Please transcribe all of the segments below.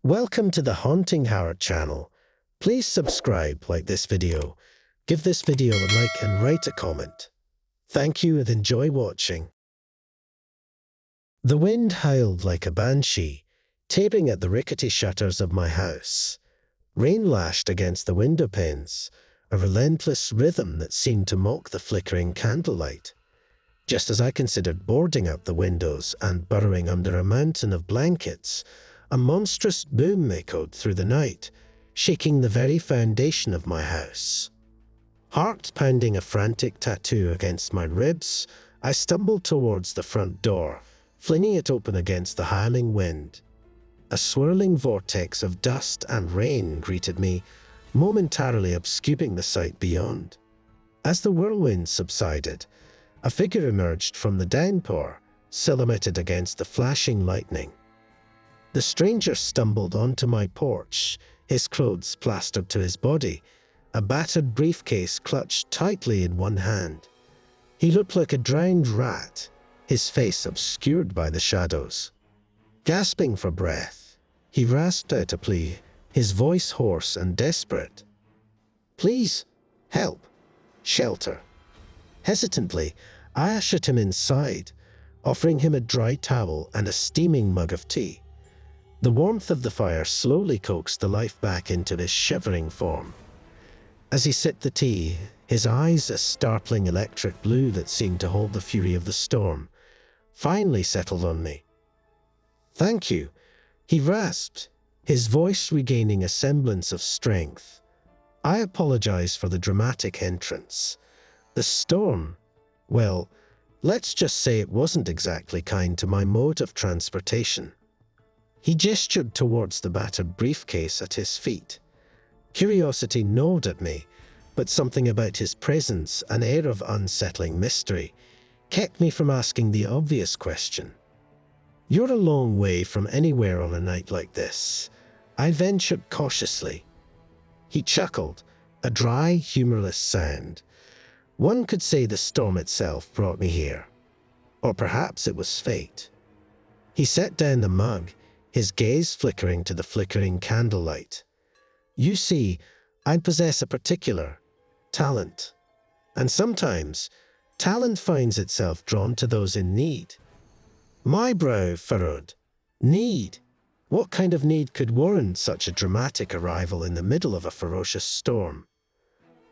Welcome to the Haunting Horror channel. Please subscribe, like this video, give this video a like and write a comment. Thank you and enjoy watching. The wind howled like a banshee, tearing at the rickety shutters of my house. Rain lashed against the window panes, a relentless rhythm that seemed to mock the flickering candlelight. Just as I considered boarding up the windows and burrowing under a mountain of blankets, a monstrous boom echoed through the night, shaking the very foundation of my house. Heart pounding a frantic tattoo against my ribs, I stumbled towards the front door, flinging it open against the howling wind. A swirling vortex of dust and rain greeted me, momentarily obscuring the sight beyond. As the whirlwind subsided, a figure emerged from the downpour, silhouetted against the flashing lightning. The stranger stumbled onto my porch, his clothes plastered to his body, a battered briefcase clutched tightly in one hand. He looked like a drowned rat, his face obscured by the shadows. Gasping for breath, he rasped out a plea, his voice hoarse and desperate. "Please, help, shelter." Hesitantly, I ushered him inside, offering him a dry towel and a steaming mug of tea. The warmth of the fire slowly coaxed the life back into his shivering form. As he sipped the tea, his eyes, a startling electric blue that seemed to hold the fury of the storm, finally settled on me. "Thank you," he rasped, his voice regaining a semblance of strength. "I apologize for the dramatic entrance. The storm, well, let's just say it wasn't exactly kind to my mode of transportation." He gestured towards the battered briefcase at his feet. Curiosity gnawed at me, but something about his presence, an air of unsettling mystery, kept me from asking the obvious question. "You're a long way from anywhere on a night like this," I ventured cautiously. He chuckled, a dry, humorless sound. "One could say the storm itself brought me here. Or perhaps it was fate." He set down the mug, his gaze flickering to the flickering candlelight. "You see, I possess a particular talent. And sometimes, talent finds itself drawn to those in need." My brow furrowed. Need? What kind of need could warrant such a dramatic arrival in the middle of a ferocious storm?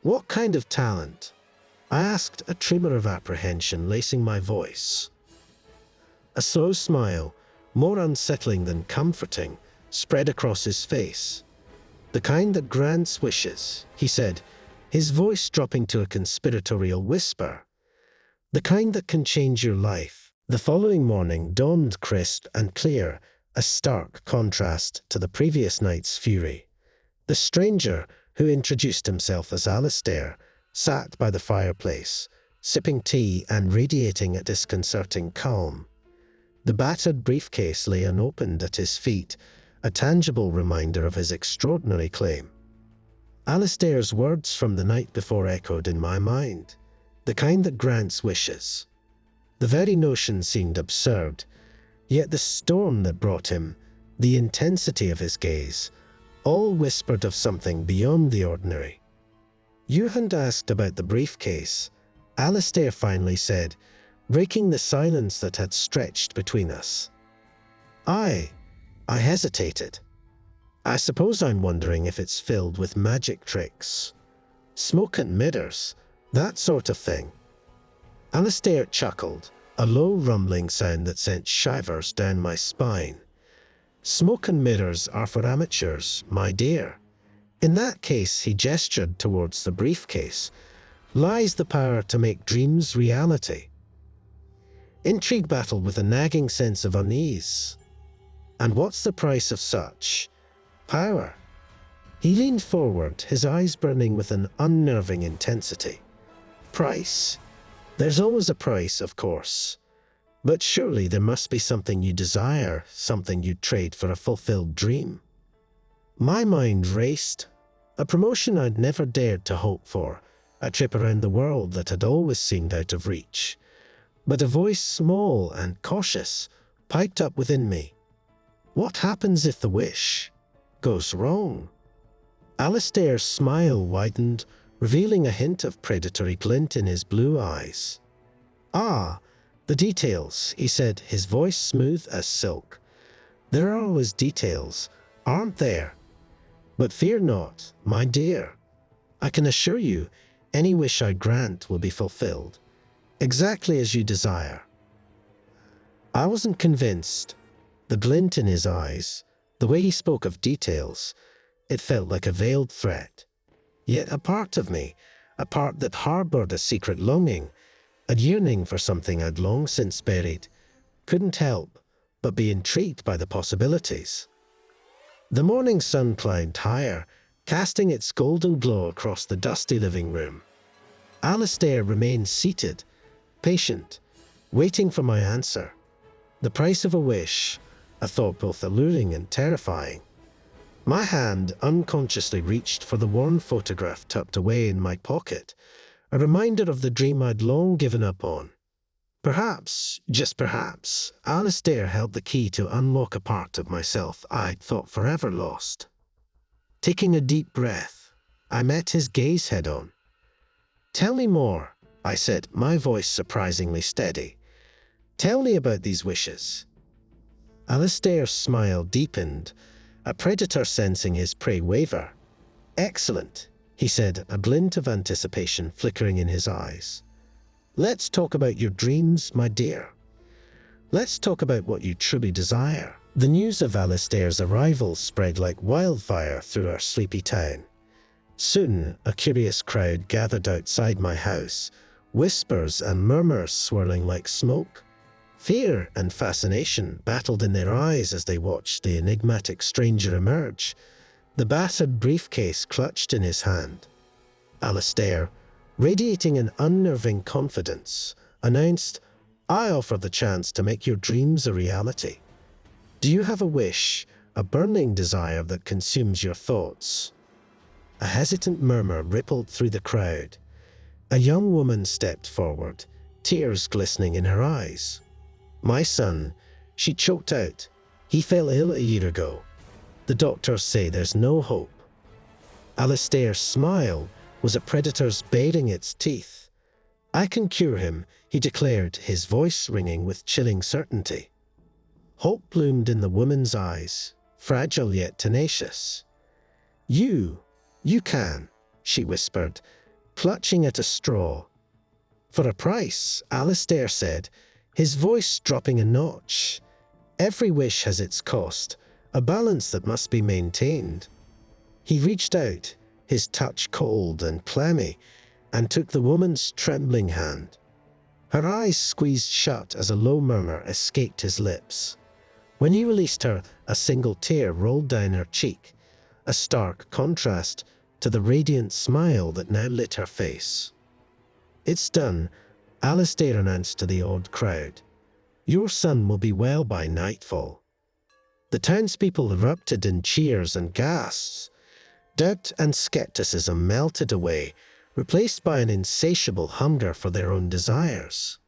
"What kind of talent?" I asked, a tremor of apprehension lacing my voice. A slow smile, more unsettling than comforting, spread across his face. "The kind that grants wishes," he said, his voice dropping to a conspiratorial whisper. "The kind that can change your life." The following morning dawned crisp and clear, a stark contrast to the previous night's fury. The stranger, who introduced himself as Alistair, sat by the fireplace, sipping tea and radiating a disconcerting calm. The battered briefcase lay unopened at his feet, a tangible reminder of his extraordinary claim. Alistair's words from the night before echoed in my mind. The kind that grants wishes. The very notion seemed absurd, yet the storm that brought him, the intensity of his gaze, all whispered of something beyond the ordinary. "You hadn't asked about the briefcase," Alistair finally said, breaking the silence that had stretched between us. I hesitated. "I suppose I'm wondering if it's filled with magic tricks. Smoke and mirrors, that sort of thing." Alistair chuckled, a low rumbling sound that sent shivers down my spine. "Smoke and mirrors are for amateurs, my dear. In that case," he gestured towards the briefcase, "lies the power to make dreams reality." Intrigue battled with a nagging sense of unease. "And what's the price of such power?" He leaned forward, his eyes burning with an unnerving intensity. "Price? There's always a price, of course. But surely there must be something you desire, something you'd trade for a fulfilled dream." My mind raced. A promotion I'd never dared to hope for, a trip around the world that had always seemed out of reach. But a voice small and cautious piped up within me. "What happens if the wish goes wrong? Alistair's smile widened, revealing a hint of predatory glint in his blue eyes. "Ah, the details," he said, his voice smooth as silk. "There are always details, aren't there? But fear not, my dear. I can assure you, any wish I grant will be fulfilled, exactly as you desire." I wasn't convinced. The glint in his eyes, the way he spoke of details, it felt like a veiled threat. Yet a part of me, a part that harbored a secret longing, a yearning for something I'd long since buried, couldn't help but be intrigued by the possibilities. The morning sun climbed higher, casting its golden glow across the dusty living room. Alistair remained seated, patient, waiting for my answer. The price of a wish, a thought both alluring and terrifying. My hand unconsciously reached for the worn photograph tucked away in my pocket, a reminder of the dream I'd long given up on. Perhaps, just perhaps, Alistair held the key to unlock a part of myself I'd thought forever lost. Taking a deep breath, I met his gaze head-on. "Tell me more," I said, my voice surprisingly steady. "Tell me about these wishes." Alistair's smile deepened, a predator sensing his prey waver. "Excellent," he said, a glint of anticipation flickering in his eyes. "Let's talk about your dreams, my dear. Let's talk about what you truly desire." The news of Alistair's arrival spread like wildfire through our sleepy town. Soon, a curious crowd gathered outside my house, whispers and murmurs swirling like smoke. Fear and fascination battled in their eyes as they watched the enigmatic stranger emerge, the battered briefcase clutched in his hand. Alistair, radiating an unnerving confidence, announced, "I offer the chance to make your dreams a reality. Do you have a wish, a burning desire that consumes your thoughts?" A hesitant murmur rippled through the crowd. A young woman stepped forward, tears glistening in her eyes. "My son," she choked out. "He fell ill a year ago. The doctors say there's no hope." Alistair's smile was a predator's baring its teeth. "I can cure him," he declared, his voice ringing with chilling certainty. Hope bloomed in the woman's eyes, fragile yet tenacious. You can," she whispered, clutching at a straw. "For a price," Alistair said, his voice dropping a notch. "Every wish has its cost, a balance that must be maintained." He reached out, his touch cold and clammy, and took the woman's trembling hand. Her eyes squeezed shut as a low murmur escaped his lips. When he released her, a single tear rolled down her cheek, a stark contrast to the radiant smile that now lit her face. "It's done," Alistair announced to the awed crowd. "Your son will be well by nightfall." The townspeople erupted in cheers and gasps. Doubt and skepticism melted away, replaced by an insatiable hunger for their own desires.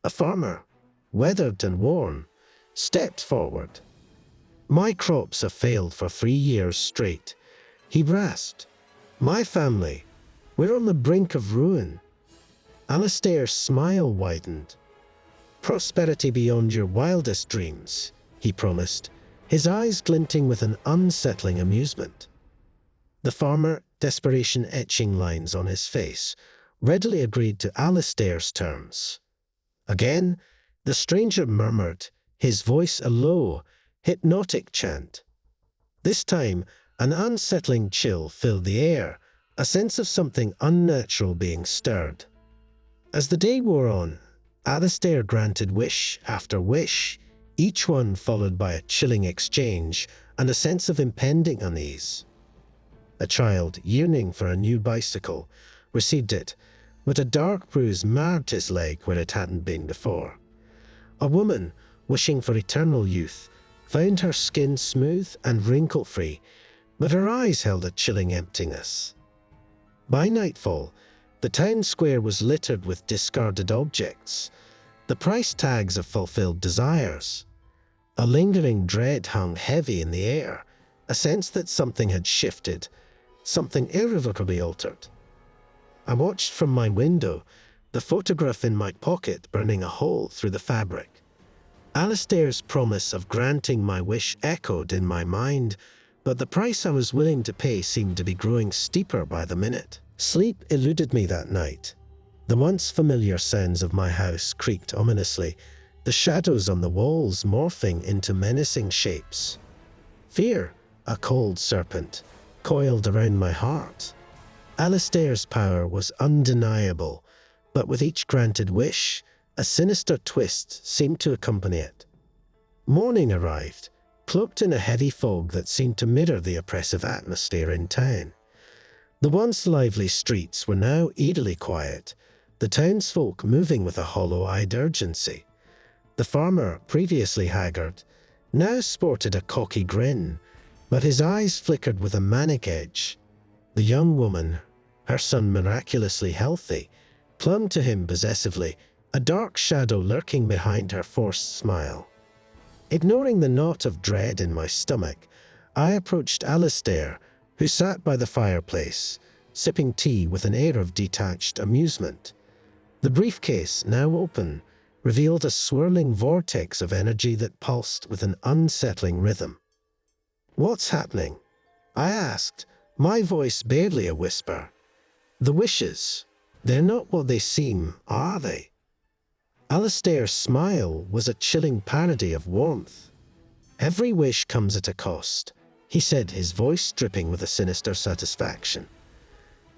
A farmer, weathered and worn, stepped forward. "My crops have failed for 3 years straight," he rasped. "My family, we're on the brink of ruin." Alistair's smile widened. "Prosperity beyond your wildest dreams," he promised, his eyes glinting with an unsettling amusement. The farmer, desperation etching lines on his face, readily agreed to Alistair's terms. Again, the stranger murmured, his voice a low, hypnotic chant. This time, an unsettling chill filled the air, a sense of something unnatural being stirred. As the day wore on, Alistair granted wish after wish, each one followed by a chilling exchange and a sense of impending unease. A child, yearning for a new bicycle, received it, but a dark bruise marred his leg where it hadn't been before. A woman, wishing for eternal youth, found her skin smooth and wrinkle-free, but her eyes held a chilling emptiness. By nightfall, the town square was littered with discarded objects, the price tags of fulfilled desires. A lingering dread hung heavy in the air, a sense that something had shifted, something irrevocably altered. I watched from my window, the photograph in my pocket burning a hole through the fabric. Alistair's promise of granting my wish echoed in my mind, but the price I was willing to pay seemed to be growing steeper by the minute. Sleep eluded me that night. The once familiar sounds of my house creaked ominously, the shadows on the walls morphing into menacing shapes. Fear, a cold serpent, coiled around my heart. Alistair's power was undeniable, but with each granted wish, a sinister twist seemed to accompany it. Morning arrived, cloaked in a heavy fog that seemed to mirror the oppressive atmosphere in town. The once lively streets were now eerily quiet, the townsfolk moving with a hollow-eyed urgency. The farmer, previously haggard, now sported a cocky grin, but his eyes flickered with a manic edge. The young woman, her son miraculously healthy, clung to him possessively, a dark shadow lurking behind her forced smile. Ignoring the knot of dread in my stomach, I approached Alistair, who sat by the fireplace, sipping tea with an air of detached amusement. The briefcase, now open, revealed a swirling vortex of energy that pulsed with an unsettling rhythm. "What's happening?" I asked, my voice barely a whisper. "The wishes, they're not what they seem, are they?" Alistair's smile was a chilling parody of warmth. "Every wish comes at a cost," he said, his voice dripping with a sinister satisfaction.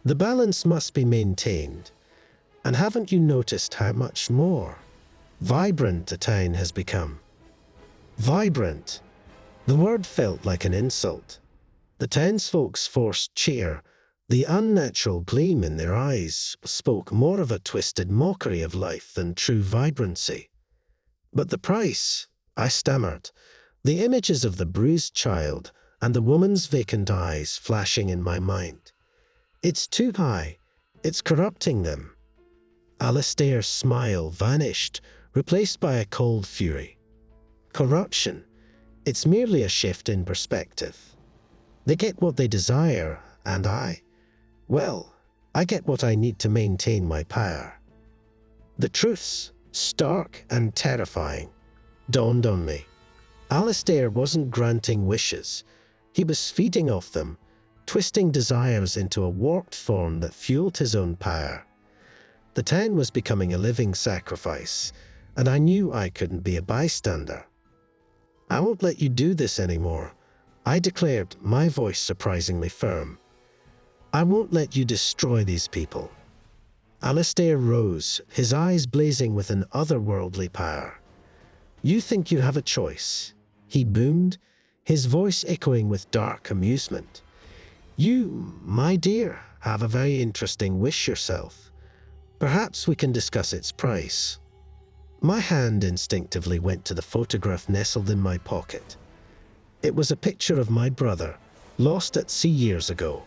"The balance must be maintained. And haven't you noticed how much more vibrant the town has become?" Vibrant. The word felt like an insult. The townsfolk's forced cheer, the unnatural gleam in their eyes, spoke more of a twisted mockery of life than true vibrancy. "But the price," I stammered, the images of the bruised child and the woman's vacant eyes flashing in my mind. "It's too high. It's corrupting them." Alistair's smile vanished, replaced by a cold fury. "Corruption? It's merely a shift in perspective. They get what they desire, and well, I get what I need to maintain my power." The truths, stark and terrifying, dawned on me. Alistair wasn't granting wishes. He was feeding off them, twisting desires into a warped form that fueled his own power. The town was becoming a living sacrifice, and I knew I couldn't be a bystander. "I won't let you do this anymore," I declared, my voice surprisingly firm. "I won't let you destroy these people." Alistair rose, his eyes blazing with an otherworldly power. "You think you have a choice," he boomed, his voice echoing with dark amusement. "You, my dear, have a very interesting wish yourself. Perhaps we can discuss its price." My hand instinctively went to the photograph nestled in my pocket. It was a picture of my brother, lost at sea years ago.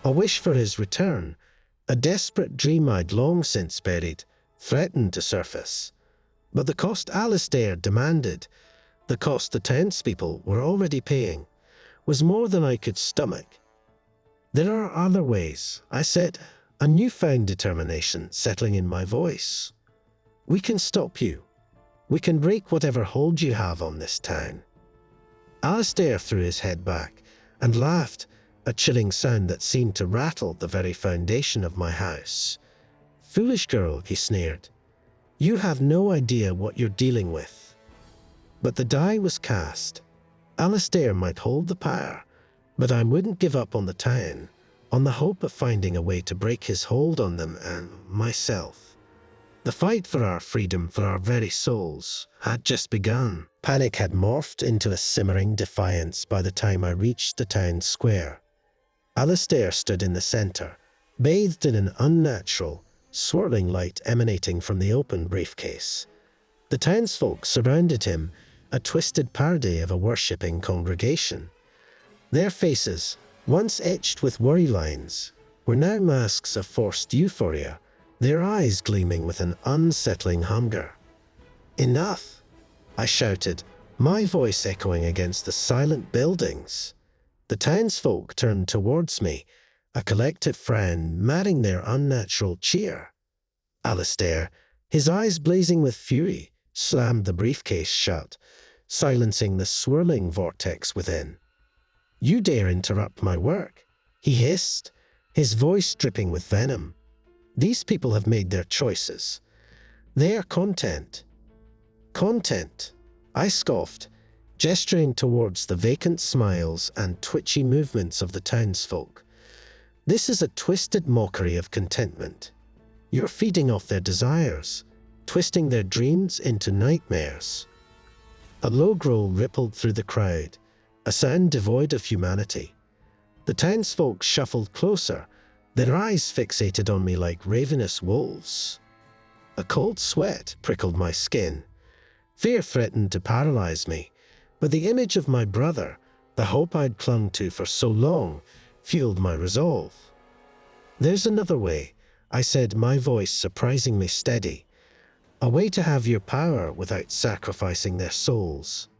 A wish for his return, a desperate dream I'd long since buried, threatened to surface. But the cost Alistair demanded, the cost the townspeople were already paying, was more than I could stomach. "There are other ways," I said, a newfound determination settling in my voice. "We can stop you. We can break whatever hold you have on this town." Alistair threw his head back and laughed, a chilling sound that seemed to rattle the very foundation of my house. "Foolish girl," he sneered. "You have no idea what you're dealing with." But the die was cast. Alistair might hold the power, but I wouldn't give up on the town, on the hope of finding a way to break his hold on them and myself. The fight for our freedom, for our very souls, had just begun. Panic had morphed into a simmering defiance by the time I reached the town square. Alistair stood in the center, bathed in an unnatural, swirling light emanating from the open briefcase. The townsfolk surrounded him, a twisted parody of a worshipping congregation. Their faces, once etched with worry lines, were now masks of forced euphoria, their eyes gleaming with an unsettling hunger. "Enough!" I shouted, my voice echoing against the silent buildings. The townsfolk turned towards me, a collective frown matting their unnatural cheer. Alistair, his eyes blazing with fury, slammed the briefcase shut, silencing the swirling vortex within. "You dare interrupt my work?" he hissed, his voice dripping with venom. "These people have made their choices. They are content." "Content," I scoffed, gesturing towards the vacant smiles and twitchy movements of the townsfolk. "This is a twisted mockery of contentment. You're feeding off their desires, twisting their dreams into nightmares." A low growl rippled through the crowd, a sound devoid of humanity. The townsfolk shuffled closer, their eyes fixated on me like ravenous wolves. A cold sweat prickled my skin. Fear threatened to paralyze me, but the image of my brother, the hope I'd clung to for so long, fueled my resolve. "There's another way," I said, my voice surprisingly steady. "A way to have your power without sacrificing their souls."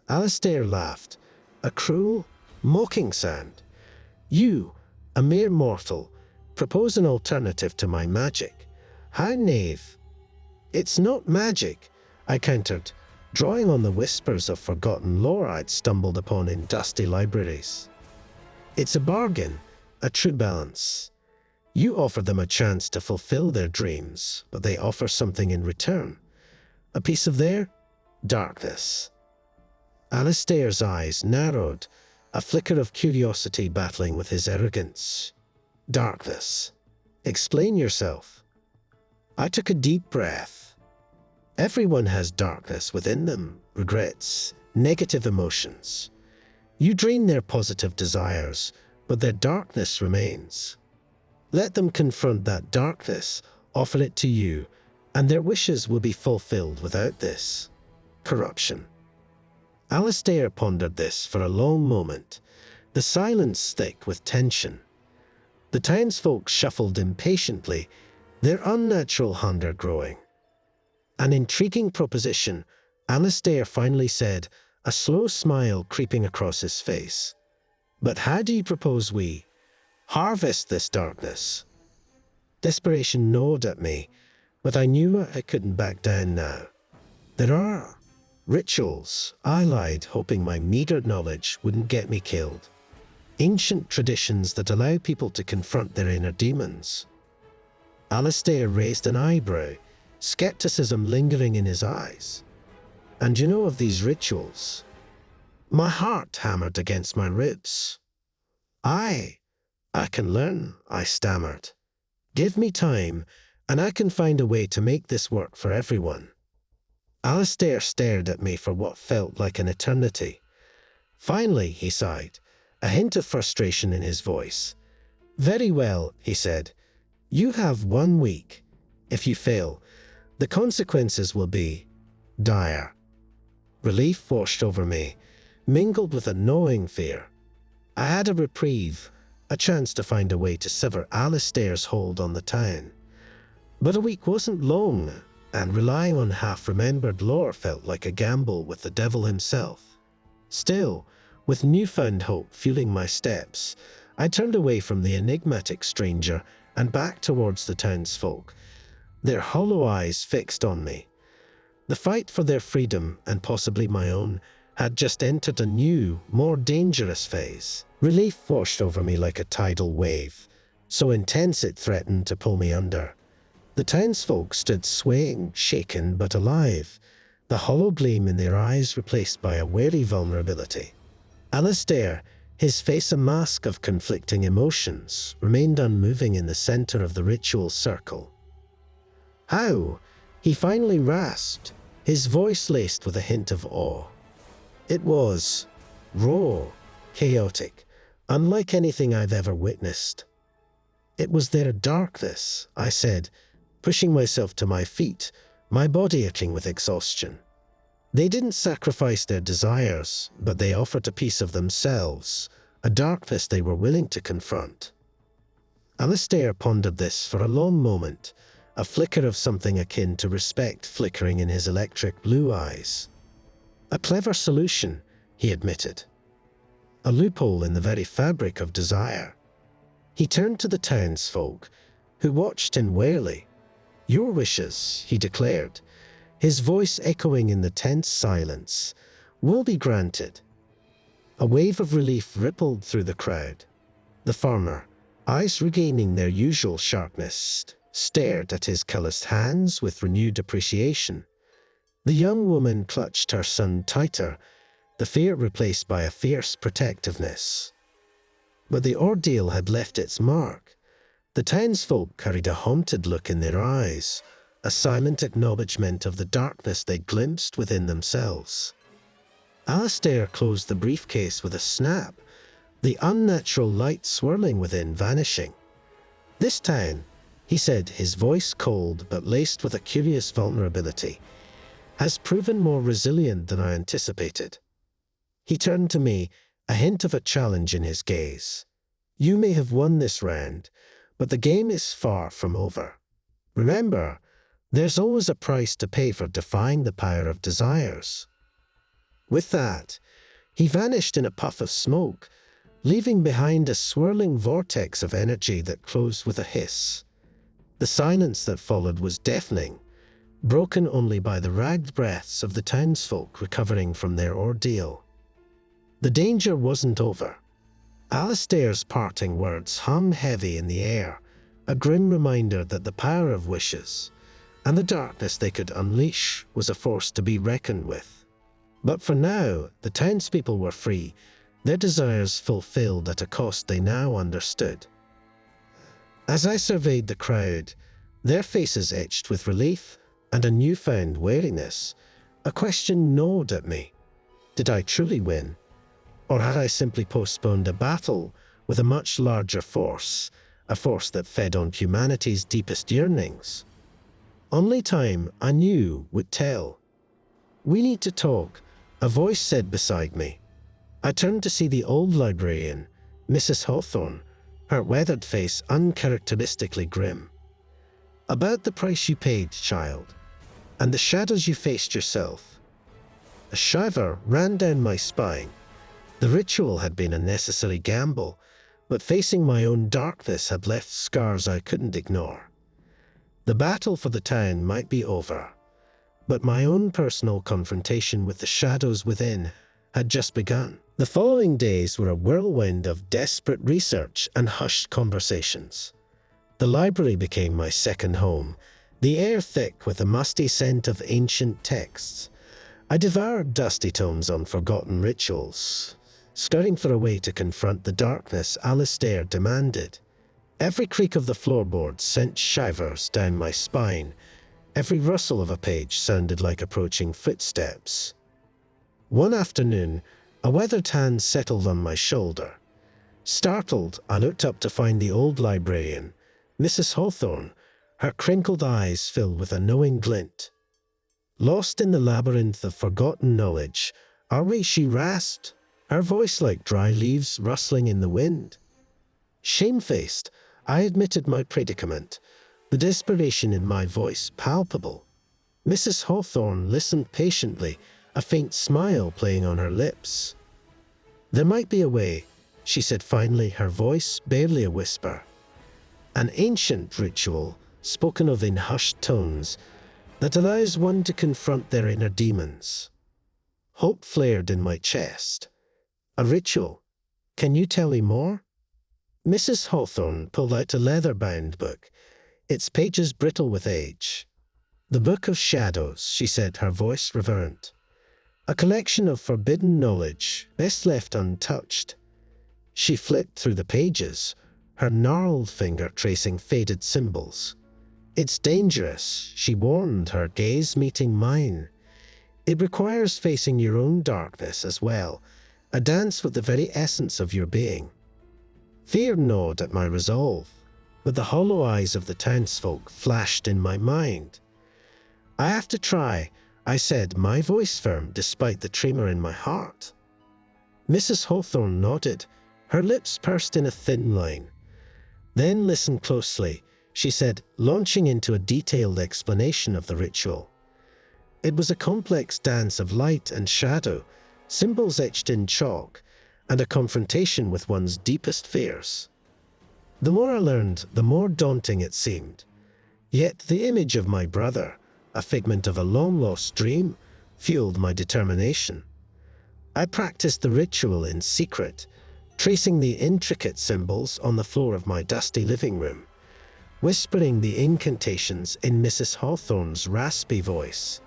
Alistair laughed, a cruel, mocking sound. "You, a mere mortal, propose an alternative to my magic. How naive." "It's not magic," I countered, drawing on the whispers of forgotten lore I'd stumbled upon in dusty libraries. "It's a bargain, a true balance. You offer them a chance to fulfill their dreams, but they offer something in return. A piece of their darkness." Alistair's eyes narrowed, a flicker of curiosity battling with his arrogance. "Darkness? Explain yourself." I took a deep breath. Everyone has darkness within them, regrets, negative emotions. You drain their positive desires, but their darkness remains. Let them confront that darkness, offer it to you, and their wishes will be fulfilled without this corruption. Alistair pondered this for a long moment, the silence thick with tension. The townsfolk shuffled impatiently, their unnatural hunger growing. "An intriguing proposition," Alistair finally said, a slow smile creeping across his face. "But how do you propose we harvest this darkness?" Desperation gnawed at me, but I knew I couldn't back down now. "There are rituals," I lied, hoping my meager knowledge wouldn't get me killed. "Ancient traditions that allow people to confront their inner demons." Alistair raised an eyebrow, skepticism lingering in his eyes. "And you know of these rituals?" My heart hammered against my ribs. I can learn," I stammered. "Give me time, and I can find a way to make this work for everyone." Alistair stared at me for what felt like an eternity. Finally, he sighed, a hint of frustration in his voice. "Very well," he said. "You have 1 week. If you fail, the consequences will be dire." Relief washed over me, mingled with a gnawing fear. I had a reprieve, a chance to find a way to sever Alistair's hold on the town. But a week wasn't long, and relying on half-remembered lore felt like a gamble with the devil himself. Still, with newfound hope fueling my steps, I turned away from the enigmatic stranger and back towards the townsfolk, their hollow eyes fixed on me. The fight for their freedom, and possibly my own, had just entered a new, more dangerous phase. Relief washed over me like a tidal wave, so intense it threatened to pull me under. The townsfolk stood swaying, shaken but alive, the hollow gleam in their eyes replaced by a wary vulnerability. Alistair, his face a mask of conflicting emotions, remained unmoving in the center of the ritual circle. "How?" he finally rasped, his voice laced with a hint of awe. It was raw, chaotic, unlike anything I've ever witnessed. "It was their darkness," I said, pushing myself to my feet, my body aching with exhaustion. "They didn't sacrifice their desires, but they offered a piece of themselves, a darkness they were willing to confront." Alistair pondered this for a long moment, a flicker of something akin to respect flickering in his electric blue eyes. "A clever solution," he admitted. a loophole in the very fabric of desire. He turned to the townsfolk, who watched him warily. "Your wishes," he declared, his voice echoing in the tense silence, "will be granted." A wave of relief rippled through the crowd. The farmer, eyes regaining their usual sharpness, stared at his calloused hands with renewed appreciation. The young woman clutched her son tighter, the fear replaced by a fierce protectiveness. But the ordeal had left its mark. The townsfolk carried a haunted look in their eyes, a silent acknowledgement of the darkness they glimpsed within themselves. Alistair closed the briefcase with a snap, the unnatural light swirling within vanishing. "This town," he said, his voice cold but laced with a curious vulnerability, "has proven more resilient than I anticipated." He turned to me, a hint of a challenge in his gaze. "You may have won this round, but the game is far from over. Remember, there's always a price to pay for defying the power of desires." With that, he vanished in a puff of smoke, leaving behind a swirling vortex of energy that closed with a hiss. The silence that followed was deafening, broken only by the ragged breaths of the townsfolk recovering from their ordeal. The danger wasn't over. Alistair's parting words hung heavy in the air, a grim reminder that the power of wishes, and the darkness they could unleash, was a force to be reckoned with. But for now, the townspeople were free, their desires fulfilled at a cost they now understood. As I surveyed the crowd, their faces etched with relief and a newfound wariness, a question gnawed at me. Did I truly win? Or had I simply postponed a battle with a much larger force, a force that fed on humanity's deepest yearnings? Only time, I knew, would tell. "We need to talk," a voice said beside me. I turned to see the old librarian, Mrs. Hawthorne, her weathered face uncharacteristically grim. "About the price you paid, child, and the shadows you faced yourself." A shiver ran down my spine. The ritual had been a necessary gamble, but facing my own darkness had left scars I couldn't ignore. The battle for the town might be over, but my own personal confrontation with the shadows within had just begun. The following days were a whirlwind of desperate research and hushed conversations. The library became my second home, the air thick with the musty scent of ancient texts. I devoured dusty tomes on forgotten rituals, scouting for a way to confront the darkness Alistair demanded. Every creak of the floorboards sent shivers down my spine. Every rustle of a page sounded like approaching footsteps. One afternoon, a weathered hand settled on my shoulder. Startled, I looked up to find the old librarian, Mrs. Hawthorne, her crinkled eyes filled with a knowing glint. "Lost in the labyrinth of forgotten knowledge, are we?" she rasped, her voice like dry leaves rustling in the wind. Shamefaced, I admitted my predicament, the desperation in my voice palpable. Mrs. Hawthorne listened patiently, a faint smile playing on her lips. "There might be a way," she said finally, her voice barely a whisper. "An ancient ritual, spoken of in hushed tones, that allows one to confront their inner demons." Hope flared in my chest. "A ritual? Can you tell me more?" Mrs. Hawthorne pulled out a leather-bound book, its pages brittle with age. "The Book of Shadows," she said, her voice reverent. "A collection of forbidden knowledge, best left untouched." She flipped through the pages, her gnarled finger tracing faded symbols. "It's dangerous," she warned, her gaze meeting mine. "It requires facing your own darkness as well, a dance with the very essence of your being." Fear gnawed at my resolve, but the hollow eyes of the townsfolk flashed in my mind. "I have to try," I said, my voice firm despite the tremor in my heart. Mrs. Hawthorne nodded, her lips pursed in a thin line. "Then listen closely," she said, launching into a detailed explanation of the ritual. It was a complex dance of light and shadow, symbols etched in chalk, and a confrontation with one's deepest fears. The more I learned, the more daunting it seemed. Yet the image of my brother, a figment of a long-lost dream, fueled my determination. I practiced the ritual in secret, tracing the intricate symbols on the floor of my dusty living room, whispering the incantations in Mrs. Hawthorne's raspy voice.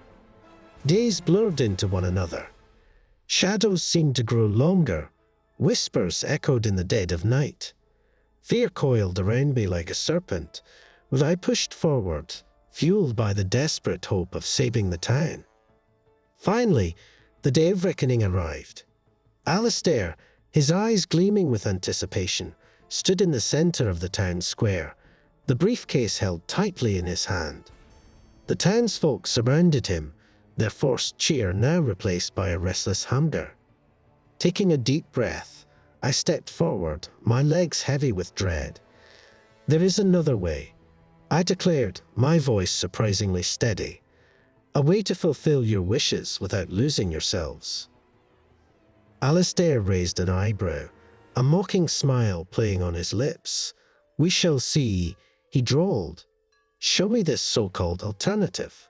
Days blurred into one another. Shadows seemed to grow longer. Whispers echoed in the dead of night. Fear coiled around me like a serpent, but I pushed forward, fueled by the desperate hope of saving the town. Finally, the day of reckoning arrived. Alistair, his eyes gleaming with anticipation, stood in the center of the town square, the briefcase held tightly in his hand. The townsfolk surrounded him, their forced cheer now replaced by a restless hunger. Taking a deep breath, I stepped forward, my legs heavy with dread. "There is another way," I declared, my voice surprisingly steady. "A way to fulfill your wishes without losing yourselves." Alistair raised an eyebrow, a mocking smile playing on his lips. "We shall see," he drawled. "Show me this so-called alternative."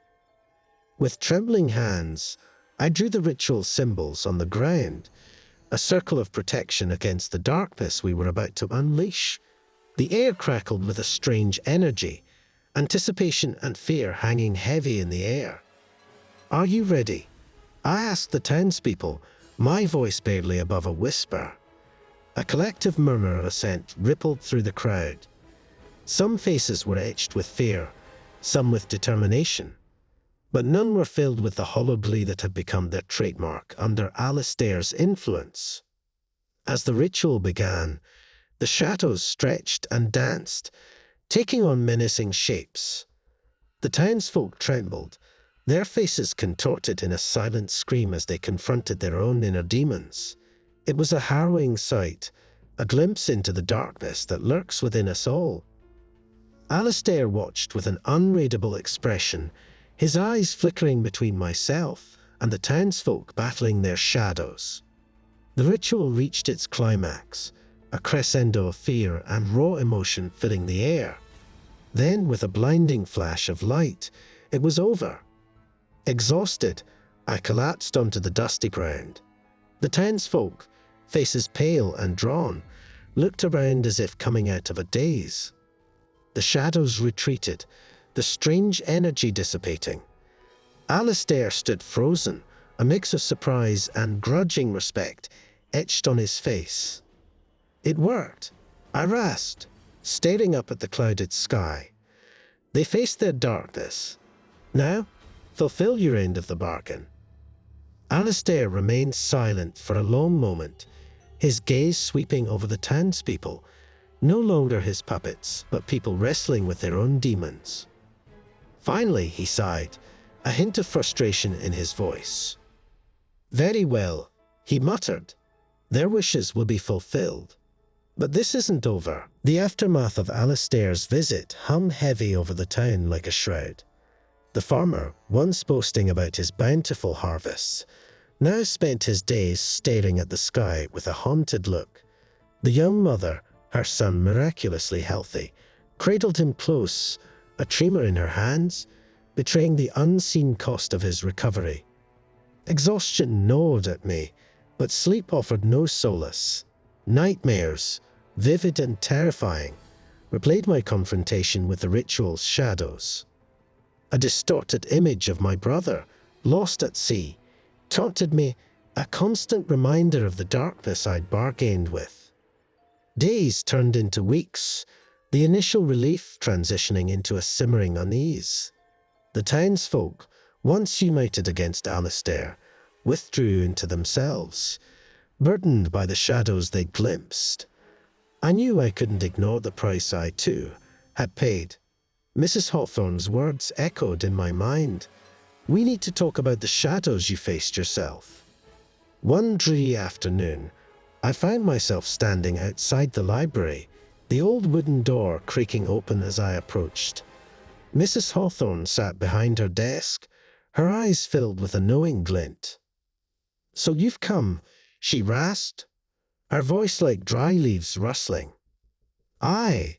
With trembling hands, I drew the ritual symbols on the ground, a circle of protection against the darkness we were about to unleash. The air crackled with a strange energy, anticipation and fear hanging heavy in the air. "Are you ready?" I asked the townspeople, my voice barely above a whisper. A collective murmur of assent rippled through the crowd. Some faces were etched with fear, some with determination, but none were filled with the hollow glee that had become their trademark under Alistair's influence. As the ritual began, the shadows stretched and danced, taking on menacing shapes. The townsfolk trembled, their faces contorted in a silent scream as they confronted their own inner demons. It was a harrowing sight, a glimpse into the darkness that lurks within us all. Alistair watched with an unreadable expression, his eyes flickering between myself and the townsfolk battling their shadows. The ritual reached its climax, a crescendo of fear and raw emotion filling the air. Then, with a blinding flash of light, it was over. Exhausted, I collapsed onto the dusty ground. The townsfolk, faces pale and drawn, looked around as if coming out of a daze. The shadows retreated, the strange energy dissipating. Alistair stood frozen, a mix of surprise and grudging respect etched on his face. "It worked," I rasped, staring up at the clouded sky. "They faced their darkness. Now, fulfill your end of the bargain." Alistair remained silent for a long moment, his gaze sweeping over the townspeople, no longer his puppets, but people wrestling with their own demons. Finally, he sighed, a hint of frustration in his voice. "Very well," he muttered. "Their wishes will be fulfilled. But this isn't over." The aftermath of Alistair's visit hung heavy over the town like a shroud. The farmer, once boasting about his bountiful harvests, now spent his days staring at the sky with a haunted look. The young mother, her son miraculously healthy, cradled him close, a tremor in her hands, betraying the unseen cost of his recovery. Exhaustion gnawed at me, but sleep offered no solace. Nightmares, vivid and terrifying, replayed my confrontation with the ritual's shadows. A distorted image of my brother, lost at sea, taunted me, a constant reminder of the darkness I'd bargained with. Days turned into weeks, the initial relief transitioning into a simmering unease. The townsfolk, once united against Alistair, withdrew into themselves, burdened by the shadows they glimpsed. I knew I couldn't ignore the price I, too, had paid. Mrs. Hawthorne's words echoed in my mind. "We need to talk about the shadows you faced yourself." One dreary afternoon, I found myself standing outside the library, the old wooden door creaking open as I approached. Mrs. Hawthorne sat behind her desk, her eyes filled with a knowing glint. "So you've come," she rasped. her voice like dry leaves rustling. I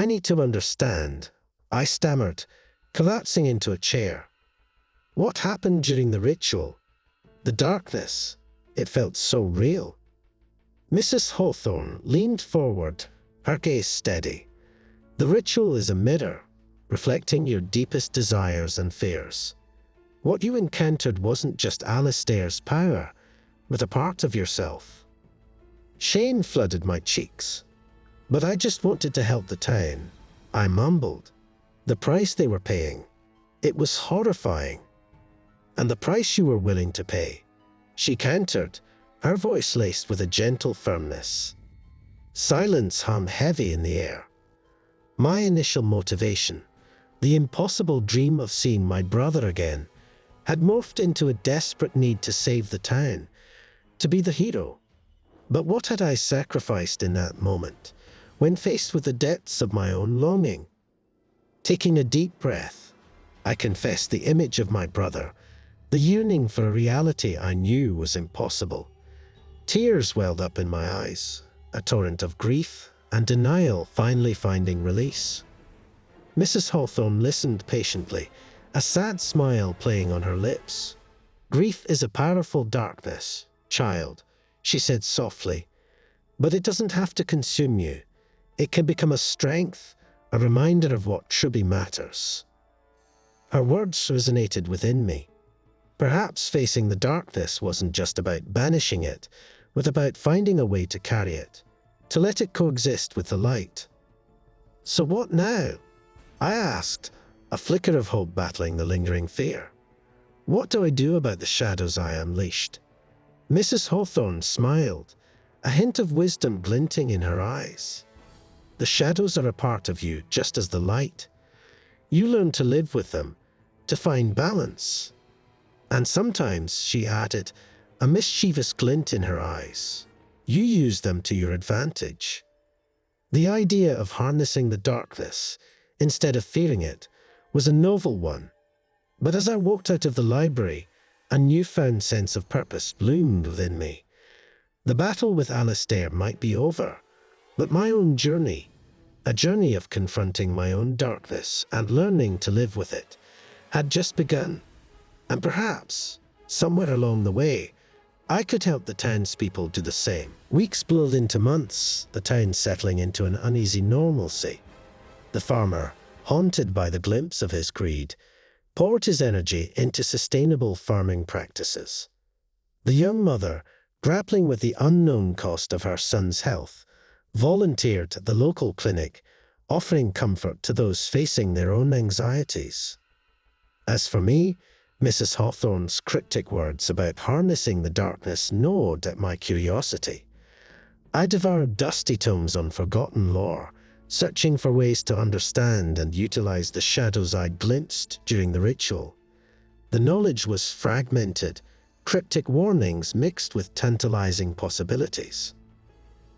need to understand, I stammered, collapsing into a chair. What happened during the ritual? The darkness. It felt so real. Mrs. Hawthorne leaned forward, her gaze steady. The ritual is a mirror, reflecting your deepest desires and fears. What you encountered wasn't just Alistair's power, but a part of yourself. Shame flooded my cheeks. But I just wanted to help the town. I mumbled. The price they were paying. It was horrifying. And the price you were willing to pay. She countered, her voice laced with a gentle firmness. Silence hung heavy in the air. My initial motivation, the impossible dream of seeing my brother again, had morphed into a desperate need to save the town, to be the hero. But what had I sacrificed in that moment, when faced with the depths of my own longing? Taking a deep breath, I confessed the image of my brother, the yearning for a reality I knew was impossible. Tears welled up in my eyes, a torrent of grief and denial finally finding release. Mrs. Hawthorne listened patiently, a sad smile playing on her lips. Grief is a powerful darkness, child, she said softly, but it doesn't have to consume you. It can become a strength, a reminder of what truly matters. Her words resonated within me. Perhaps facing the darkness wasn't just about banishing it, but about finding a way to carry it, to let it coexist with the light. So what now? I asked, a flicker of hope battling the lingering fear. What do I do about the shadows I unleashed? Mrs. Hawthorne smiled, a hint of wisdom glinting in her eyes. The shadows are a part of you, just as the light. You learn to live with them, to find balance. And sometimes, she added, a mischievous glint in her eyes, you use them to your advantage. The idea of harnessing the darkness, instead of fearing it, was a novel one. But as I walked out of the library, a newfound sense of purpose bloomed within me. The battle with Alistair might be over, but my own journey, a journey of confronting my own darkness and learning to live with it, had just begun. And perhaps, somewhere along the way, I could help the townspeople do the same. Weeks blurred into months, the town settling into an uneasy normalcy. The farmer, haunted by the glimpse of his greed, poured his energy into sustainable farming practices. The young mother, grappling with the unknown cost of her son's health, volunteered at the local clinic, offering comfort to those facing their own anxieties. As for me, Mrs. Hawthorne's cryptic words about harnessing the darkness gnawed at my curiosity. I devoured dusty tomes on forgotten lore, searching for ways to understand and utilize the shadows I'd glimpsed during the ritual. The knowledge was fragmented, cryptic warnings mixed with tantalizing possibilities.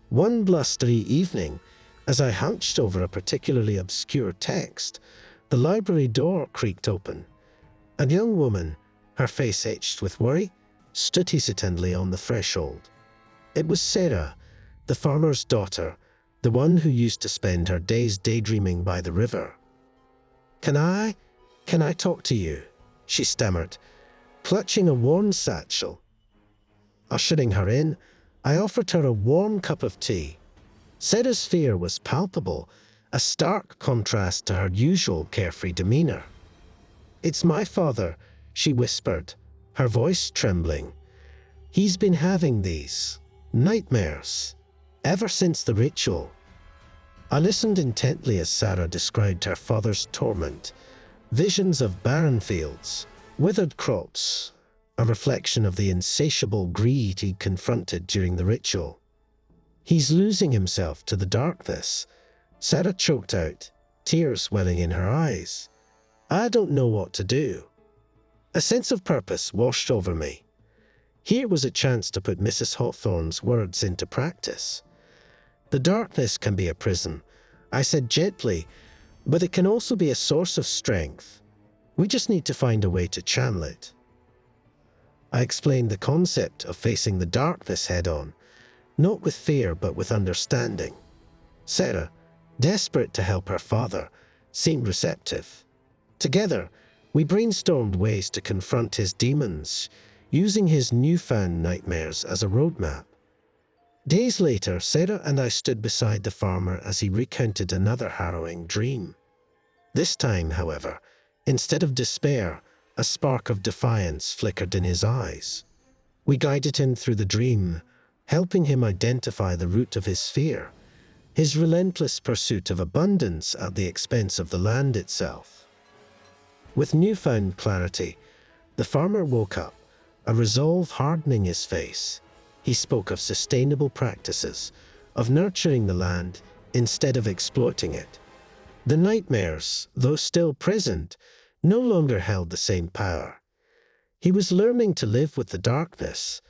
One blustery evening, as I hunched over a particularly obscure text, the library door creaked open. A young woman, her face etched with worry, stood hesitantly on the threshold. It was Sarah, the farmer's daughter, the one who used to spend her days daydreaming by the river. Can I talk to you?" she stammered, clutching a worn satchel. Ushering her in, I offered her a warm cup of tea. Sarah's fear was palpable, a stark contrast to her usual carefree demeanor. "It's my father," she whispered, her voice trembling. "He's been having these nightmares ever since the ritual." I listened intently as Sarah described her father's torment, visions of barren fields, withered crops, a reflection of the insatiable greed he'd confronted during the ritual. "He's losing himself to the darkness," Sarah choked out, tears welling in her eyes. "I don't know what to do." A sense of purpose washed over me. Here was a chance to put Mrs. Hawthorne's words into practice. "The darkness can be a prison," I said gently, "but it can also be a source of strength. We just need to find a way to channel it." I explained the concept of facing the darkness head-on, not with fear but with understanding. Sarah, desperate to help her father, seemed receptive. Together, we brainstormed ways to confront his demons, using his newfound nightmares as a roadmap. Days later, Sarah and I stood beside the farmer as he recounted another harrowing dream. This time, however, instead of despair, a spark of defiance flickered in his eyes. We guided him through the dream, helping him identify the root of his fear, his relentless pursuit of abundance at the expense of the land itself. With newfound clarity, the farmer woke up, a resolve hardening his face. He spoke of sustainable practices, of nurturing the land instead of exploiting it. The nightmares, though still present, no longer held the same power. He was learning to live with the darkness,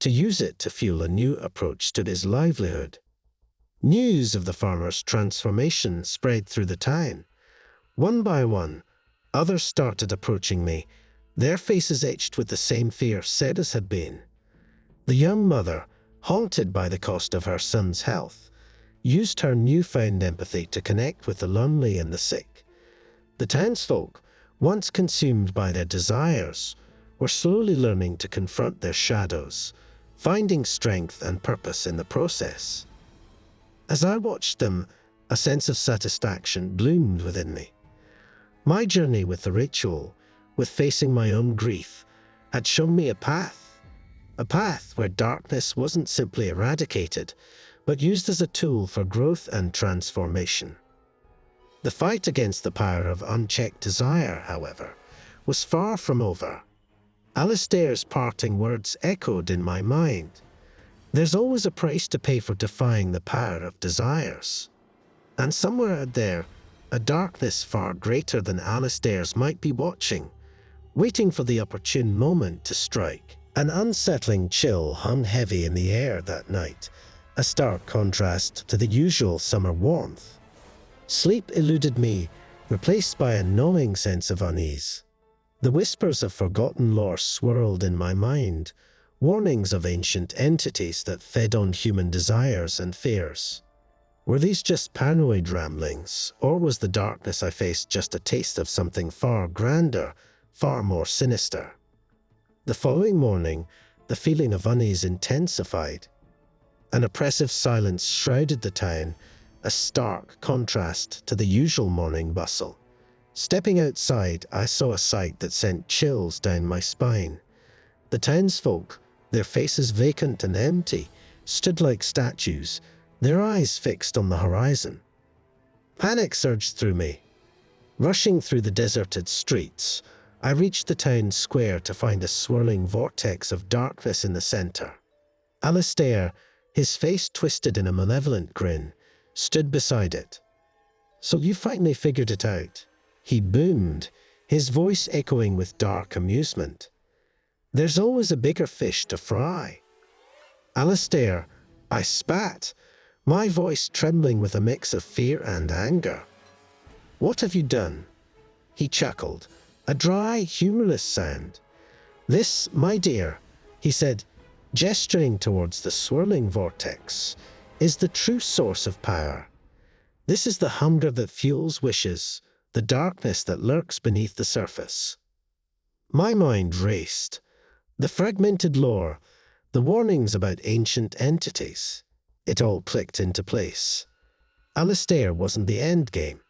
to use it to fuel a new approach to his livelihood. News of the farmer's transformation spread through the town. One by one, others started approaching me, their faces etched with the same fear Sarah's had been. The young mother, haunted by the cost of her son's health, used her newfound empathy to connect with the lonely and the sick. The townsfolk, once consumed by their desires, were slowly learning to confront their shadows, finding strength and purpose in the process. As I watched them, a sense of satisfaction bloomed within me. My journey with the ritual, with facing my own grief, had shown me a path where darkness wasn't simply eradicated, but used as a tool for growth and transformation. The fight against the power of unchecked desire, however, was far from over. Alistair's parting words echoed in my mind. There's always a price to pay for defying the power of desires. And somewhere out there, a darkness far greater than Alistair's might be watching, waiting for the opportune moment to strike. An unsettling chill hung heavy in the air that night, a stark contrast to the usual summer warmth. Sleep eluded me, replaced by a gnawing sense of unease. The whispers of forgotten lore swirled in my mind, warnings of ancient entities that fed on human desires and fears. Were these just paranoid ramblings, or was the darkness I faced just a taste of something far grander, far more sinister? The following morning, the feeling of unease intensified. An oppressive silence shrouded the town, a stark contrast to the usual morning bustle. Stepping outside, I saw a sight that sent chills down my spine. The townsfolk, their faces vacant and empty, stood like statues, their eyes fixed on the horizon. Panic surged through me. Rushing through the deserted streets, I reached the town square to find a swirling vortex of darkness in the center. Alistair, his face twisted in a malevolent grin, stood beside it. "So you finally figured it out," he boomed, his voice echoing with dark amusement. "There's always a bigger fish to fry." "Alistair," I spat, my voice trembling with a mix of fear and anger. "What have you done?" He chuckled, a dry, humorless sound. "This, my dear," he said, gesturing towards the swirling vortex, "is the true source of power. This is the hunger that fuels wishes, the darkness that lurks beneath the surface." My mind raced. The fragmented lore, the warnings about ancient entities, it all clicked into place. Alistair wasn't the end game.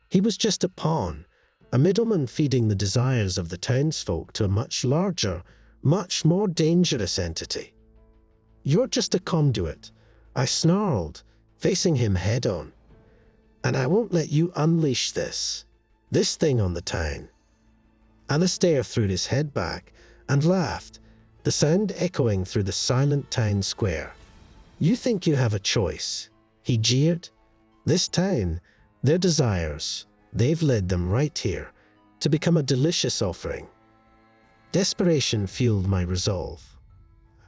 He was just a pawn, a middleman feeding the desires of the townsfolk to a much larger, much more dangerous entity. "You're just a conduit," I snarled, facing him head-on. "And I won't let you unleash this thing on the town." Alistair threw his head back and laughed, the sound echoing through the silent town square. "You think you have a choice," he jeered. "This town, their desires, they've led them right here, to become a delicious offering." Desperation fueled my resolve.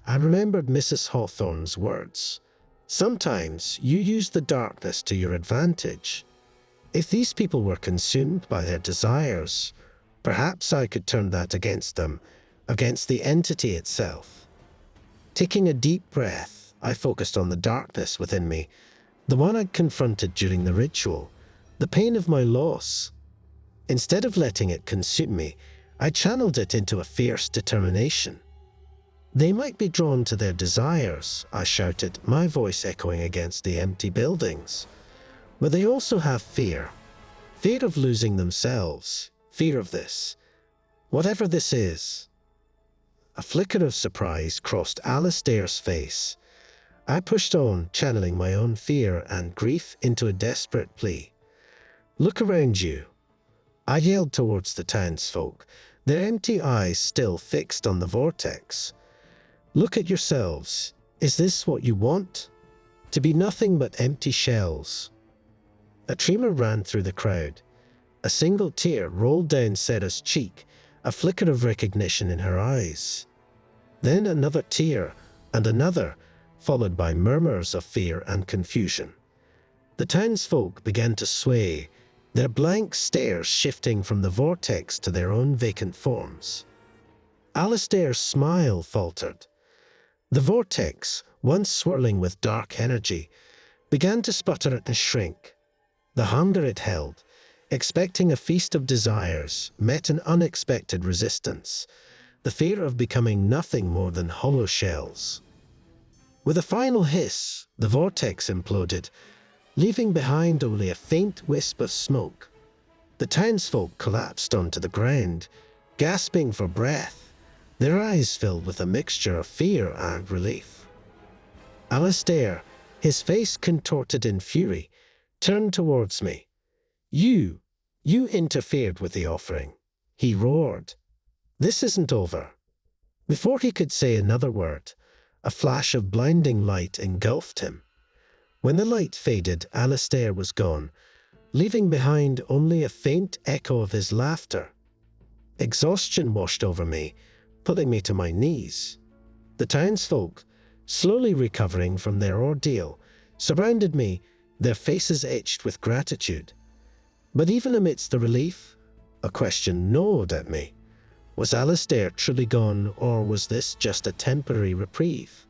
I remembered Mrs. Hawthorne's words. "Sometimes you use the darkness to your advantage." If these people were consumed by their desires, perhaps I could turn that against them, against the entity itself. Taking a deep breath, I focused on the darkness within me, the one I'd confronted during the ritual, the pain of my loss. Instead of letting it consume me, I channeled it into a fierce determination. "They might be drawn to their desires," I shouted, my voice echoing against the empty buildings. "But they also have fear. Fear of losing themselves. Fear of this. Whatever this is." A flicker of surprise crossed Alistair's face. I pushed on, channeling my own fear and grief into a desperate plea. "Look around you." I yelled towards the townsfolk, their empty eyes still fixed on the vortex. "Look at yourselves. Is this what you want? To be nothing but empty shells?" A tremor ran through the crowd. A single tear rolled down Sarah's cheek, a flicker of recognition in her eyes. Then another tear, and another, followed by murmurs of fear and confusion. The townsfolk began to sway, their blank stares shifting from the vortex to their own vacant forms. Alistair's smile faltered. The vortex, once swirling with dark energy, began to sputter and shrink. The hunger it held, expecting a feast of desires, met an unexpected resistance, the fear of becoming nothing more than hollow shells. With a final hiss, the vortex imploded, leaving behind only a faint wisp of smoke. The townsfolk collapsed onto the ground, gasping for breath, their eyes filled with a mixture of fear and relief. Alistair, his face contorted in fury, turned towards me. You interfered with the offering," he roared. "This isn't over." Before he could say another word, a flash of blinding light engulfed him. When the light faded, Alistair was gone, leaving behind only a faint echo of his laughter. Exhaustion washed over me, putting me to my knees. The townsfolk, slowly recovering from their ordeal, surrounded me, their faces etched with gratitude. But even amidst the relief, a question gnawed at me. Was Alistair truly gone, or was this just a temporary reprieve?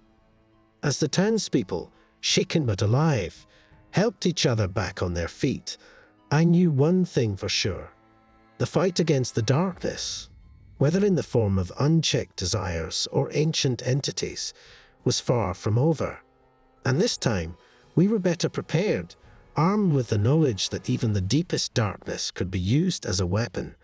As the townspeople, shaken but alive, helped each other back on their feet, I knew one thing for sure. The fight against the darkness, whether in the form of unchecked desires or ancient entities, was far from over. And this time, we were better prepared, armed with the knowledge that even the deepest darkness could be used as a weapon,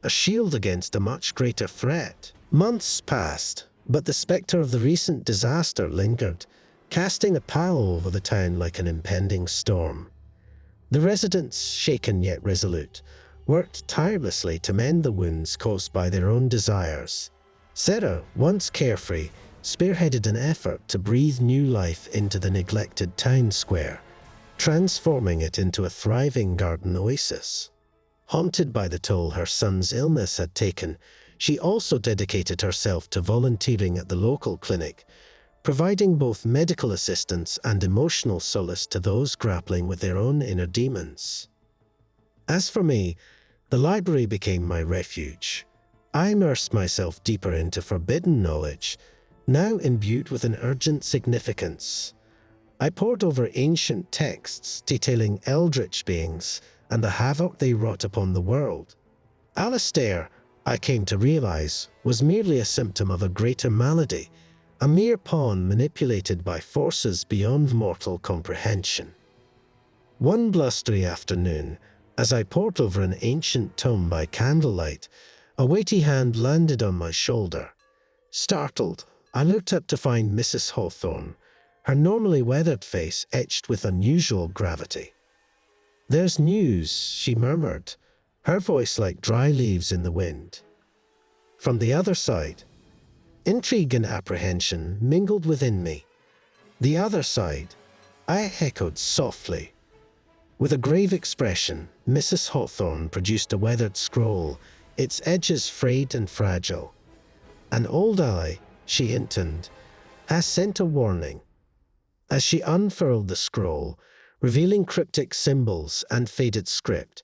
a shield against a much greater threat. Months passed, but the spectre of the recent disaster lingered, casting a pall over the town like an impending storm. The residents, shaken yet resolute, worked tirelessly to mend the wounds caused by their own desires. Sarah, once carefree, spearheaded an effort to breathe new life into the neglected town square, transforming it into a thriving garden oasis. Haunted by the toll her son's illness had taken, she also dedicated herself to volunteering at the local clinic, providing both medical assistance and emotional solace to those grappling with their own inner demons. As for me, the library became my refuge. I immersed myself deeper into forbidden knowledge, now imbued with an urgent significance. I pored over ancient texts detailing eldritch beings and the havoc they wrought upon the world. Alistair, I came to realize, was merely a symptom of a greater malady, a mere pawn manipulated by forces beyond mortal comprehension. One blustery afternoon, as I pored over an ancient tome by candlelight, a weighty hand landed on my shoulder. Startled, I looked up to find Mrs. Hawthorne, her normally weathered face etched with unusual gravity. "There's news," she murmured, her voice like dry leaves in the wind. From the other side, intrigue and apprehension mingled within me. "The other side," I echoed softly. With a grave expression, Mrs. Hawthorne produced a weathered scroll, its edges frayed and fragile. "An old ally," she intoned, "has sent a warning." As she unfurled the scroll, revealing cryptic symbols and faded script,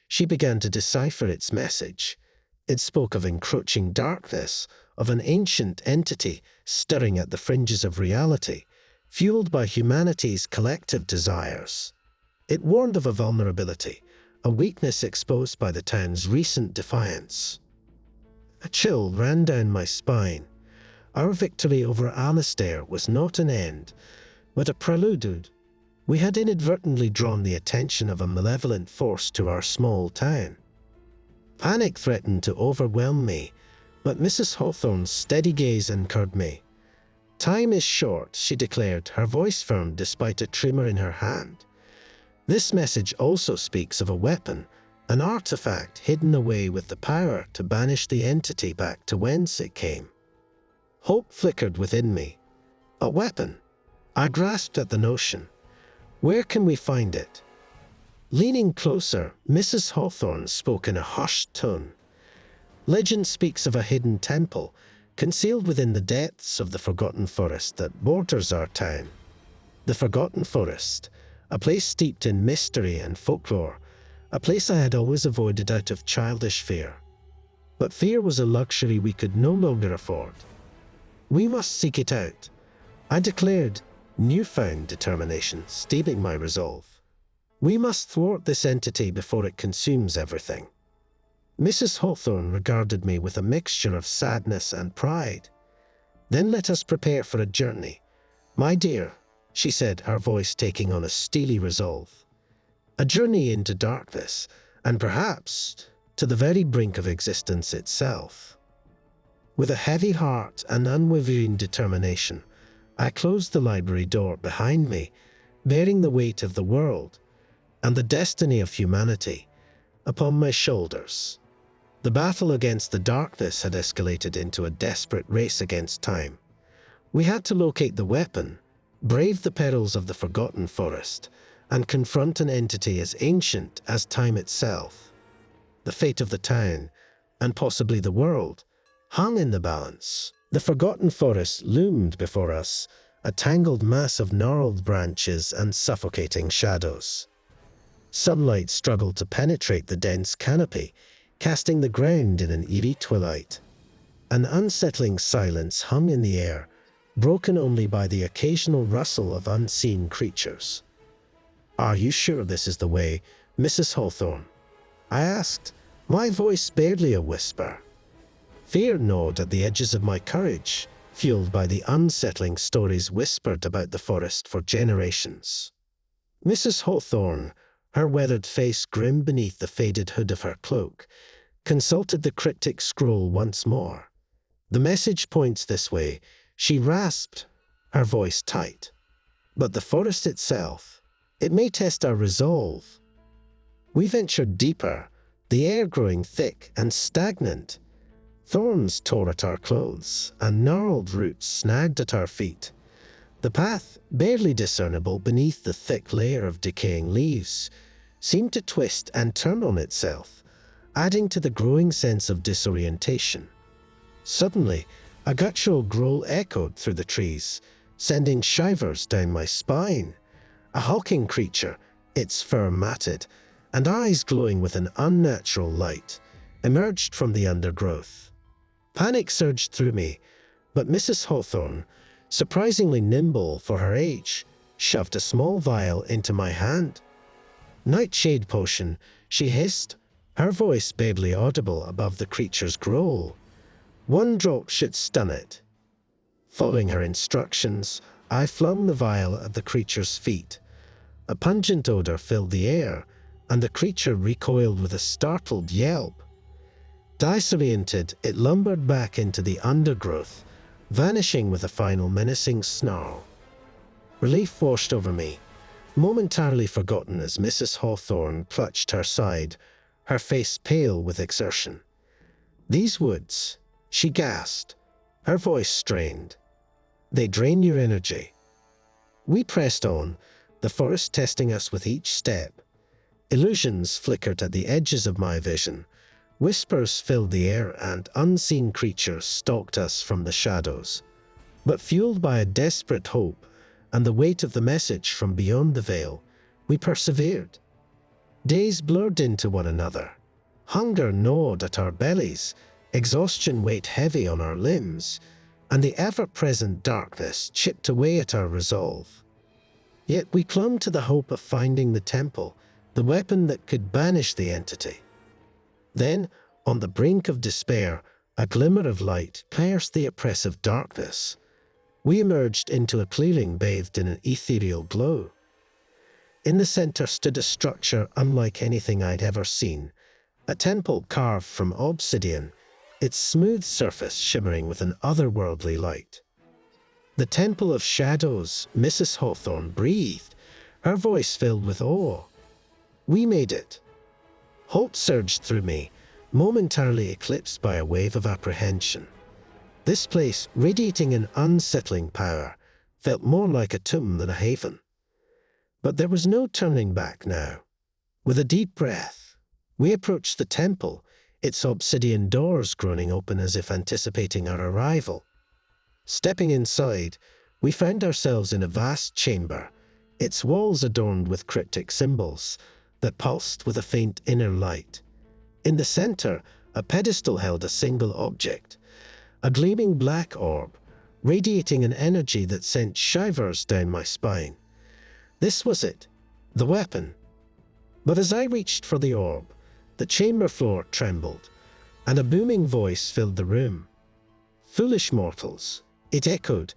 she began to decipher its message. It spoke of encroaching darkness, of an ancient entity stirring at the fringes of reality, fueled by humanity's collective desires. It warned of a vulnerability, a weakness exposed by the town's recent defiance. A chill ran down my spine. Our victory over Alistair was not an end, but a prelude. We had inadvertently drawn the attention of a malevolent force to our small town. Panic threatened to overwhelm me, but Mrs. Hawthorne's steady gaze anchored me. "Time is short," she declared, her voice firm despite a tremor in her hand. This message also speaks of a weapon, an artifact hidden away with the power to banish the entity back to whence it came. Hope flickered within me. A weapon. I grasped at the notion. Where can we find it? Leaning closer, Mrs. Hawthorne spoke in a hushed tone. Legend speaks of a hidden temple, concealed within the depths of the forgotten forest that borders our town. The Forgotten Forest, a place steeped in mystery and folklore, a place I had always avoided out of childish fear. But fear was a luxury we could no longer afford. We must seek it out, I declared, newfound determination steeping my resolve. We must thwart this entity before it consumes everything. Mrs. Hawthorne regarded me with a mixture of sadness and pride. "Then let us prepare for a journey. My dear," she said, her voice taking on a steely resolve. "A journey into darkness, and perhaps to the very brink of existence itself." With a heavy heart and unwavering determination, I closed the library door behind me, bearing the weight of the world and the destiny of humanity upon my shoulders. The battle against the darkness had escalated into a desperate race against time. We had to locate the weapon, brave the perils of the Forgotten Forest, and confront an entity as ancient as time itself. The fate of the town, and possibly the world, hung in the balance. The Forgotten Forest loomed before us, a tangled mass of gnarled branches and suffocating shadows. Sunlight struggled to penetrate the dense canopy, casting the ground in an eerie twilight. An unsettling silence hung in the air, broken only by the occasional rustle of unseen creatures. "Are you sure this is the way, Mrs. Hawthorne?" I asked, my voice barely a whisper. Fear gnawed at the edges of my courage, fueled by the unsettling stories whispered about the forest for generations. Mrs. Hawthorne, her weathered face grim beneath the faded hood of her cloak, consulted the cryptic scroll once more. "The message points this way," she rasped, her voice tight. "But the forest itself, it may test our resolve." We ventured deeper, the air growing thick and stagnant. Thorns tore at our clothes, and gnarled roots snagged at our feet. The path, barely discernible beneath the thick layer of decaying leaves, seemed to twist and turn on itself, adding to the growing sense of disorientation. Suddenly, a guttural growl echoed through the trees, sending shivers down my spine. A hulking creature, its fur matted, and eyes glowing with an unnatural light, emerged from the undergrowth. Panic surged through me, but Mrs. Hawthorne, surprisingly nimble for her age, shoved a small vial into my hand. "Nightshade potion," she hissed, her voice barely audible above the creature's growl. "One drop should stun it." Following her instructions, I flung the vial at the creature's feet. A pungent odor filled the air, and the creature recoiled with a startled yelp. Disoriented, it lumbered back into the undergrowth, vanishing with a final menacing snarl. Relief washed over me, momentarily forgotten as Mrs. Hawthorne clutched her side, her face pale with exertion. "These woods," she gasped, her voice strained. "They drain your energy." We pressed on, the forest testing us with each step. Illusions flickered at the edges of my vision. Whispers filled the air and unseen creatures stalked us from the shadows. But fueled by a desperate hope and the weight of the message from beyond the veil, we persevered. Days blurred into one another. Hunger gnawed at our bellies, exhaustion weighed heavy on our limbs, and the ever-present darkness chipped away at our resolve. Yet we clung to the hope of finding the temple, the weapon that could banish the entity. Then, on the brink of despair, a glimmer of light pierced the oppressive darkness. We emerged into a clearing bathed in an ethereal glow. In the center stood a structure unlike anything I'd ever seen, a temple carved from obsidian, its smooth surface shimmering with an otherworldly light. "The Temple of Shadows," Mrs. Hawthorne breathed, her voice filled with awe. "We made it." Hope surged through me, momentarily eclipsed by a wave of apprehension. This place, radiating an unsettling power, felt more like a tomb than a haven. But there was no turning back now. With a deep breath, we approached the temple, its obsidian doors groaning open as if anticipating our arrival. Stepping inside, we found ourselves in a vast chamber, its walls adorned with cryptic symbols that pulsed with a faint inner light. In the center, a pedestal held a single object, a gleaming black orb, radiating an energy that sent shivers down my spine. This was it, the weapon. But as I reached for the orb, the chamber floor trembled, and a booming voice filled the room. "Foolish mortals," it echoed,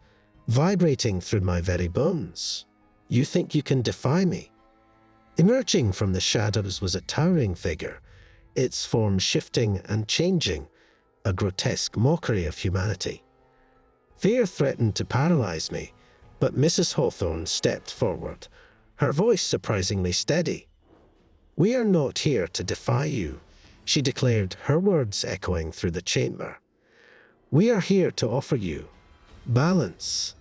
vibrating through my very bones. "You think you can defy me?" Emerging from the shadows was a towering figure, its form shifting and changing, a grotesque mockery of humanity. Fear threatened to paralyze me, but Mrs. Hawthorne stepped forward, her voice surprisingly steady. "We are not here to defy you," she declared, her words echoing through the chamber. "We are here to offer you balance."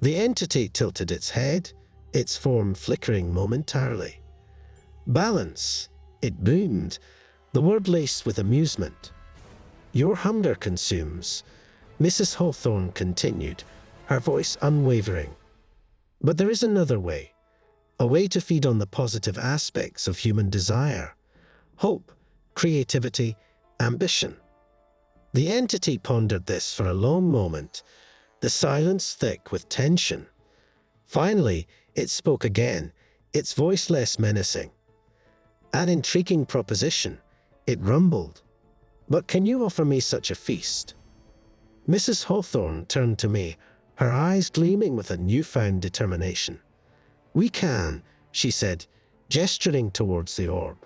The entity tilted its head, its form flickering momentarily. "Balance," it boomed, the word laced with amusement. "Your hunger consumes," Mrs. Hawthorne continued, her voice unwavering. "But there is another way, a way to feed on the positive aspects of human desire, hope, creativity, ambition." The entity pondered this for a long moment, the silence thick with tension. Finally, it spoke again, its voice less menacing. "An intriguing proposition," it rumbled. "But can you offer me such a feast?" Mrs. Hawthorne turned to me, her eyes gleaming with a newfound determination. "We can," she said, gesturing towards the orb.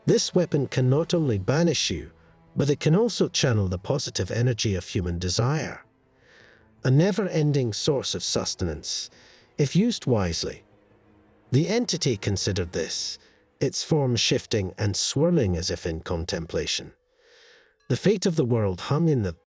"This weapon can not only banish you, but it can also channel the positive energy of human desire. A never-ending source of sustenance, if used wisely." The entity considered this, its form shifting and swirling as if in contemplation. The fate of the world hung in the